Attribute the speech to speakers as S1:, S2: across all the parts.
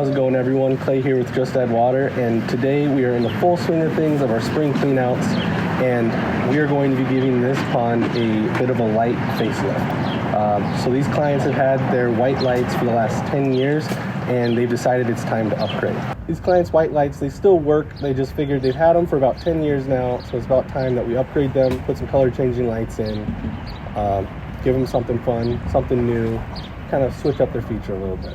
S1: How's it going, everyone? Clay here with Just Add Water, and today we are in the full swing of things of our spring cleanouts, and we are going to be giving this pond a bit of a light facelift. So these clients have had their white lights for the last 10 years, and they've decided it's time to upgrade. These clients' white lights, they still work. They just figured they've had them for about 10 years now, so it's about time that we upgrade them, put some color changing lights in, give them something fun, something new, kind of switch up their feature a little bit.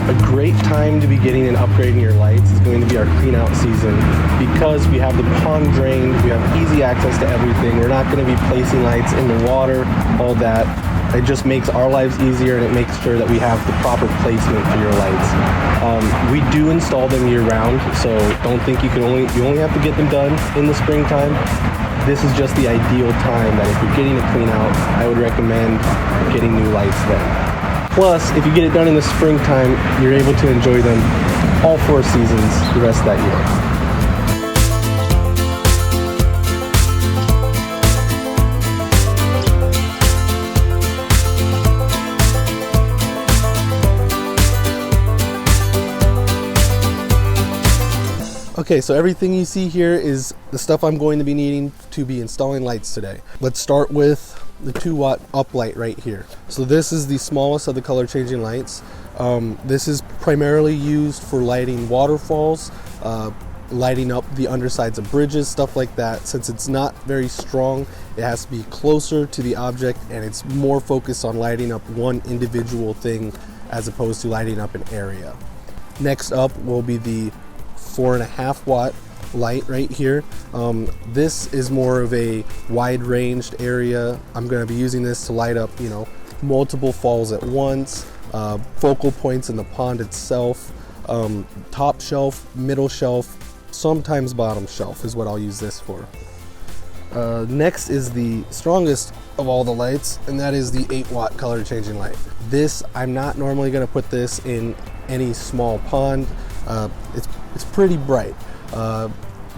S1: A great time to be getting and upgrading your lights is going to be our clean out season, because we have the pond drained, we have easy access to everything. We're not going to be placing lights in the water, all that. It just makes our lives easier, and it makes sure that we have the proper placement for your lights. We do install them year round, so don't think you only have to get them done in the springtime. This is just the ideal time that if you're getting a clean out, I would recommend getting new lights then. Plus, if you get it done in the springtime, you're able to enjoy them all 4 seasons the rest of that year. Okay, so everything you see here is the stuff I'm going to be needing to be installing lights today. Let's start with the 2-watt uplight right here. So this is the smallest of the color changing lights. This is primarily used for lighting waterfalls, lighting up the undersides of bridges, stuff like that. Since it's not very strong, it has to be closer to the object, and it's more focused on lighting up one individual thing as opposed to lighting up an area. Next up will be the 4.5 watt light right here. This is more of a wide ranged area. I'm going to be using this to light up, multiple falls at once, focal points in the pond itself, top shelf, middle shelf, sometimes bottom shelf is what I'll use this for. Next is the strongest of all the lights, and that is the 8-watt color changing light. This, I'm not normally going to put this in any small pond. It's pretty bright.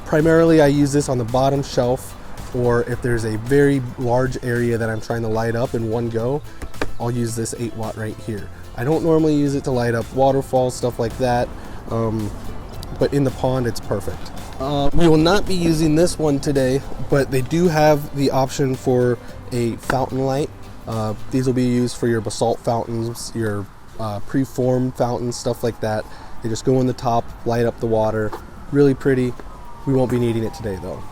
S1: Primarily I use this on the bottom shelf, or if there's a very large area that I'm trying to light up in one go, I'll use this 8-watt right here. I don't normally use it to light up waterfalls, stuff like that, but in the pond it's perfect. We will not be using this one today, but they do have the option for a fountain light. These will be used for your basalt fountains, your preformed fountains, stuff like that. They just go in the top, light up the water. Really pretty. We won't be needing it today though.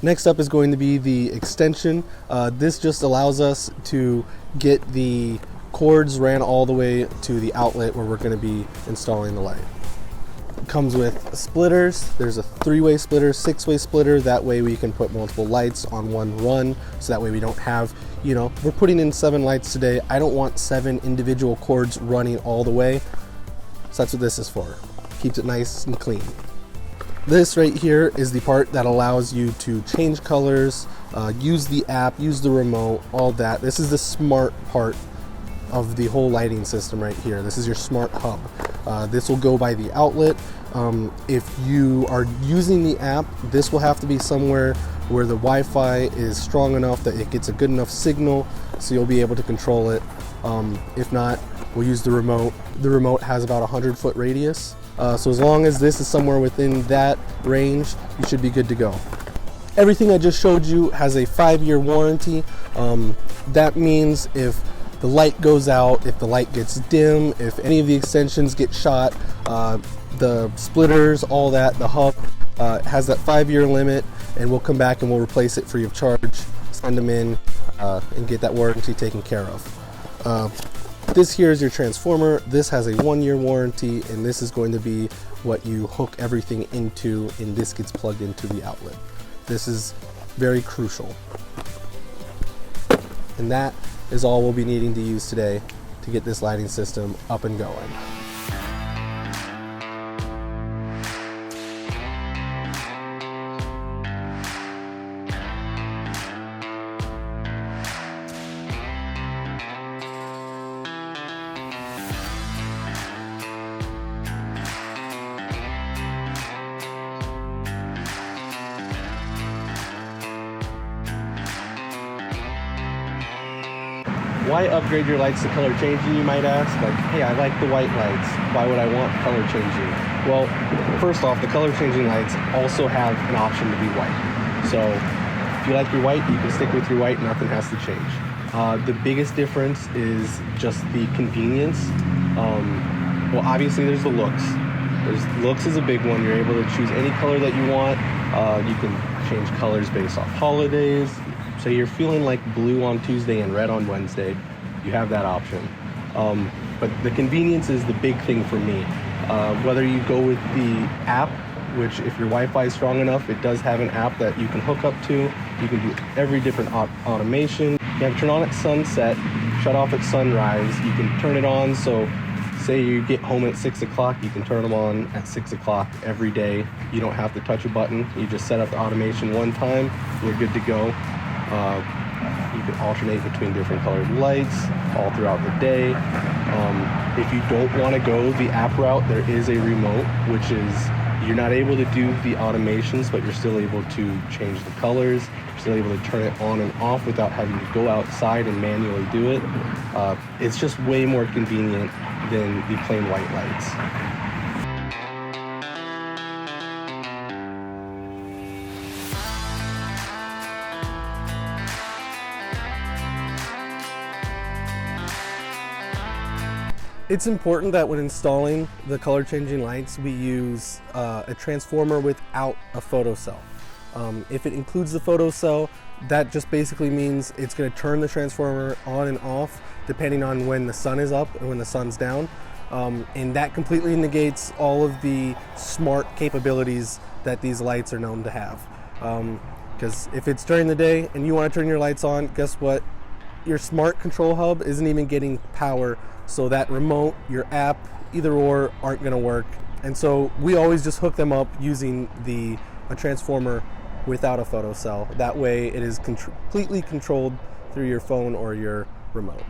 S1: Next up is going to be the extension. This just allows us to get the cords ran all the way to the outlet where we're going to be installing the light. It comes with splitters. There's a 3-way splitter, 6-way splitter. That way we can put multiple lights on one run. So that way we don't have, we're putting in 7 lights today. I don't want 7 individual cords running all the way. So that's what this is for. Keeps it nice and clean. This right here is the part that allows you to change colors, use the app, use the remote, all that. This is the smart part of the whole lighting system right here. This is your smart hub. This will go by the outlet. If you are using the app, this will have to be somewhere where the Wi-Fi is strong enough that it gets a good enough signal, so you'll be able to control it. If not, we'll use the remote. The remote has about a 100-foot radius. So as long as this is somewhere within that range, you should be good to go. Everything I just showed you has a 5-year warranty. That means if the light goes out, if the light gets dim, if any of the extensions get shot, the splitters, all that, the hub has that 5-year limit, and we'll come back and we'll replace it free of charge, send them in, and get that warranty taken care of. This here is your transformer. This has a 1-year warranty, and this is going to be what you hook everything into, and this gets plugged into the outlet. This is very crucial. And that is all we'll be needing to use today to get this lighting system up and going. Why upgrade your lights to color changing, you might ask? Like, hey, I like the white lights. Why would I want color changing? Well, first off, the color changing lights also have an option to be white. So if you like your white, you can stick with your white, nothing has to change. The biggest difference is just the convenience. Well, obviously there's the looks. Looks is a big one. You're able to choose any color that you want. You can change colors based off holidays. So you're feeling like blue on Tuesday and red on Wednesday, you have that option. But the convenience is the big thing for me. Whether you go with the app, which if your Wi-Fi is strong enough, it does have an app that you can hook up to. You can do every different automation. You have to turn on at sunset, shut off at sunrise. You can turn it on, so say you get home at 6 o'clock, you can turn them on at 6 o'clock every day. You don't have to touch a button. You just set up the automation one time, you're good to go. You can alternate between different colored lights all throughout the day. If you don't want to go the app route, there is a remote, which is you're not able to do the automations, but you're still able to change the colors. You're still able to turn it on and off without having to go outside and manually do it. It's just way more convenient than the plain white lights. It's important that when installing the color changing lights, we use a transformer without a photocell. If it includes the photocell, that just basically means it's going to turn the transformer on and off depending on when the sun is up and when the sun's down. And that completely negates all of the smart capabilities that these lights are known to have. Because if it's during the day and you want to turn your lights on, guess what? Your smart control hub isn't even getting power, so that remote, your app, either or aren't going to work. And so we always just hook them up using a transformer without a photocell. That way it is completely controlled through your phone or your remote.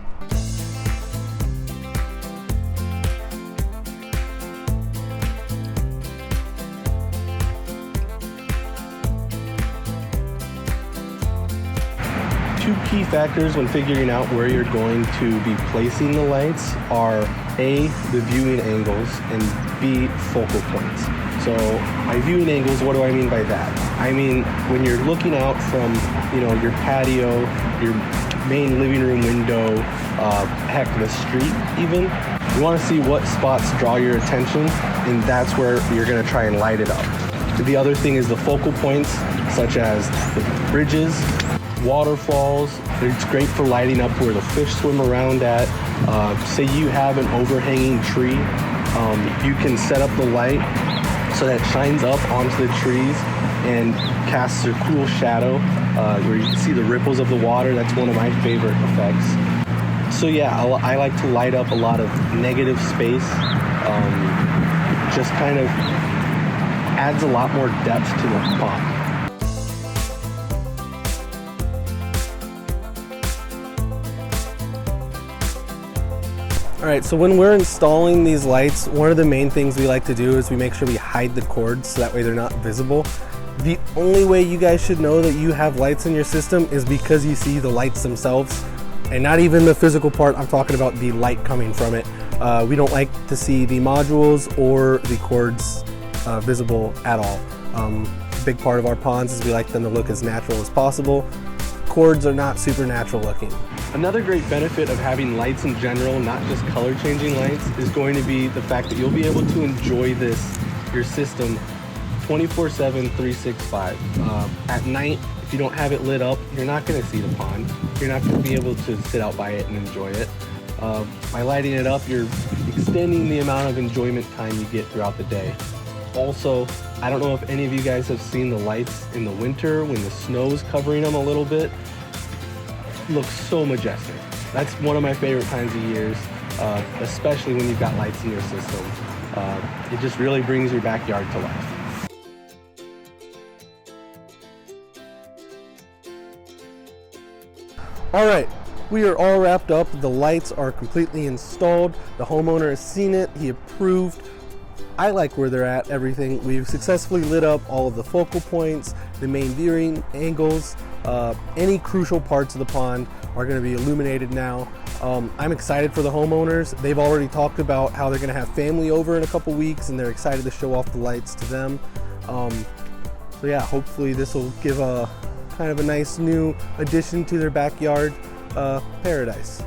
S1: Two key factors when figuring out where you're going to be placing the lights are A, the viewing angles, and B, focal points. So by viewing angles, what do I mean by that? I mean, when you're looking out from, your patio, your main living room window, heck, the street even, you want to see what spots draw your attention, and that's where you're going to try and light it up. The other thing is the focal points, such as the bridges, waterfalls. It's great for lighting up where the fish swim around at. Say you have an overhanging tree, you can set up the light so that it shines up onto the trees and casts a cool shadow where you can see the ripples of the water. That's one of my favorite effects. So yeah, I like to light up a lot of negative space. Just kind of adds a lot more depth to the pond. All right, so when we're installing these lights, one of the main things we like to do is we make sure we hide the cords so that way they're not visible. The only way you guys should know that you have lights in your system is because you see the lights themselves, and not even the physical part. I'm talking about the light coming from it. We don't like to see the modules or the cords visible at all. Big part of our ponds is we like them to look as natural as possible. Cords are not super natural looking. Another great benefit of having lights in general, not just color changing lights, is going to be the fact that you'll be able to enjoy your system 24/7, 365. At night, if you don't have it lit up, you're not going to see the pond. You're not going to be able to sit out by it and enjoy it. By lighting it up, you're extending the amount of enjoyment time you get throughout the day. Also, I don't know if any of you guys have seen the lights in the winter when the snow's covering them a little bit. Looks so majestic. That's one of my favorite times of years, especially when you've got lights in your system. It just really brings your backyard to life. All right, we are all wrapped up. The lights are completely installed. The homeowner has seen it. He approved. I like where they're at, everything. We've successfully lit up all of the focal points, the main viewing angles. Any crucial parts of the pond are going to be illuminated now. I'm excited for the homeowners. They've already talked about how they're going to have family over in a couple weeks, and they're excited to show off the lights to them. So yeah, hopefully this will give a kind of a nice new addition to their backyard paradise.